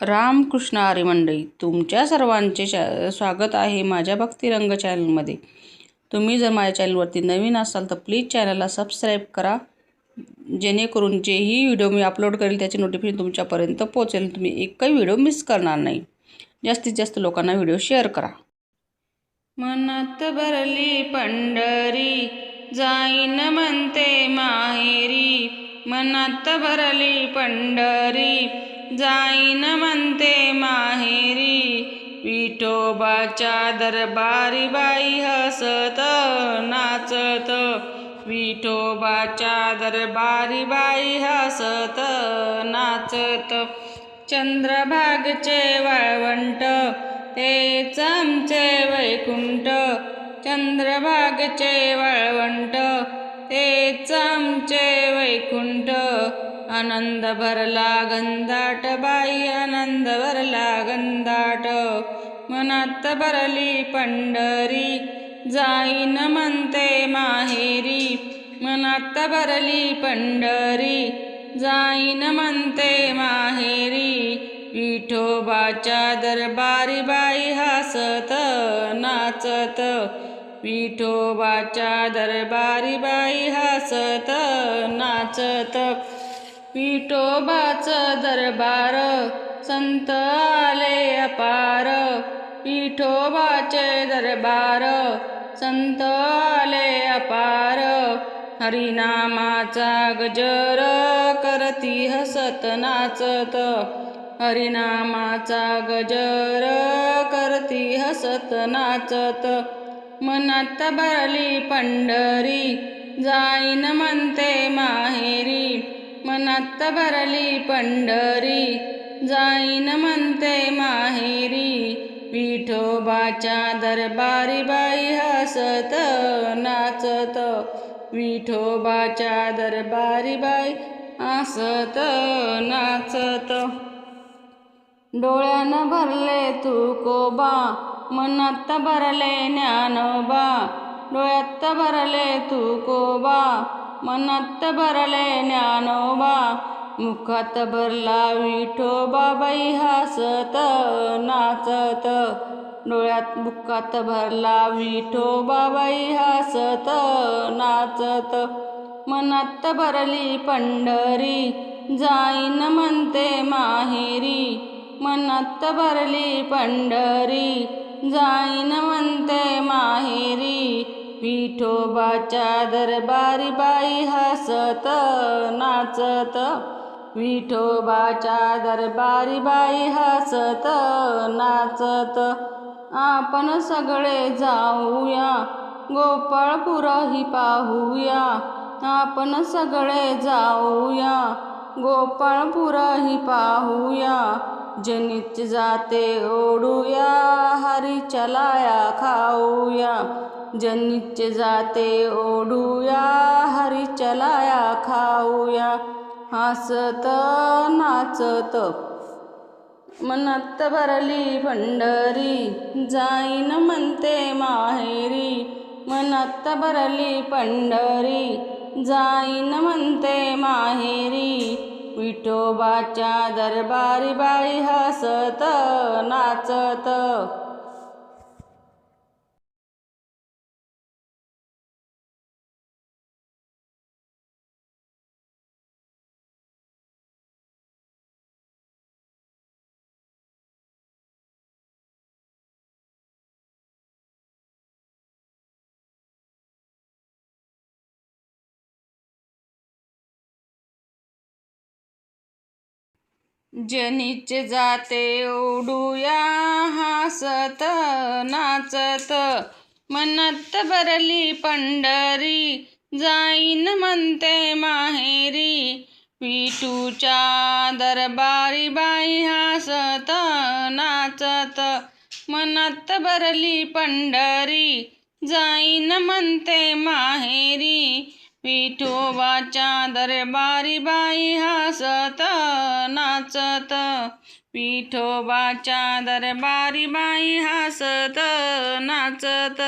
रामकृष्ण हरी मंडळी, तुमच्या सर्वांचे स्वागत आहे माझ्या भक्तिरंग चॅनलमध्ये। तुम्ही जर माझ्या चॅनलवरती नवीन असाल तर प्लीज चॅनलला सबस्क्राईब करा, जेणेकरून जेही व्हिडिओ मी अपलोड करेल त्याचे नोटिफिकेशन तुमच्यापर्यंत पोहोचेल। तुम्ही एकही व्हिडिओ मिस करणार नाही। जास्तीत जास्त लोकांना व्हिडिओ शेअर करा। मनात भरली पंढरी, जाईन म्हणते माहेरी। मनात भरली पंढरी, जाईन म्हणते माहेरी। विठोबाच्या दरबारी बाई हसत नाचत, विठोबाच्या दरबारी बाई हसत नाचत। चंद्रभागेचे वाळवंट तेच आमचे वैकुंठ, चंद्रभागेचे वाळवंट तेच आमचे वैकुंठ। आनंद भरला घनदाट बाई, आनंद भरला घनदाट। मनात भरली पंढरी, जाईन म्हणते माहेरी। मनात भरली पंढरी, जाईन म्हणते माहेरी। विठोबाच्या दरबारी बाई हसत नाचत, विठोबाच्या दरबारी बाई हसत नाचत। विठोबाचं दरबार संत आले अपार, विठोबाचे दरबार संत आले अपार। हरिनामाचा गजर करती हसत नाचत, हरिनामाचा गजर करती हसत नाचत। मनात भरली पंढरी, जाईन म्हणते माहेरी। मनात भरली पंढरी, जाईन म्हणते माहेरी। विठोबाच्या दरबारी बाई हसत नाचत, विठोबाच्या दरबारी बाई हसत नाचत। डोळ्यानं भरले तुकोबा, मनात भरले ज्ञानोबा। डोळ्यात भरले तुकोबा, मनात भरले ज्ञानोबा। मुखात भरला विठोबा बाई हसत नाचत, डोळ्यात मुखात भरला विठोबा बाई हसत नाचत। मनात भरली पंढरी, जाईन म्हणते माहेरी। मनात भरली पंढरी, जाईन म्हणते माहेरी। विठोबाच्या दरबारी बाई हसत नाचत, विठोबाच्या दरबारी बाई हसत नाचत। आपण सगळे जाऊया गोपाळपुरही पाहूया, आपण सगळे जाऊया गोपाळपुरही पाहूया। जनीच जाते ओढूया, हरीच्या लाया खाऊया। जनीच जाते ओढूया, हरीच्या लाया खाऊया। हसत नाचत मनात भरली पंढरी, जाईन म्हणते माहेरी। मनात भरली पंढरी, जाईन म्हणते माहेरी। विठोबाच्या दरबारी बाई हसत नाचत। जनीच जाते ओढूया, हसत नाचत। मनात भरली पंढरी, जाईन म्हणते माहेरी। विठूच्या दरबारी बाई हसत नाचत, मनात भरली पंढरी, जाईन म्हणते माहेरी। विठोबाच्या दरबारी बाई हसत नाचत, विठोबाच्या दरबारी बाई हसत नाचत।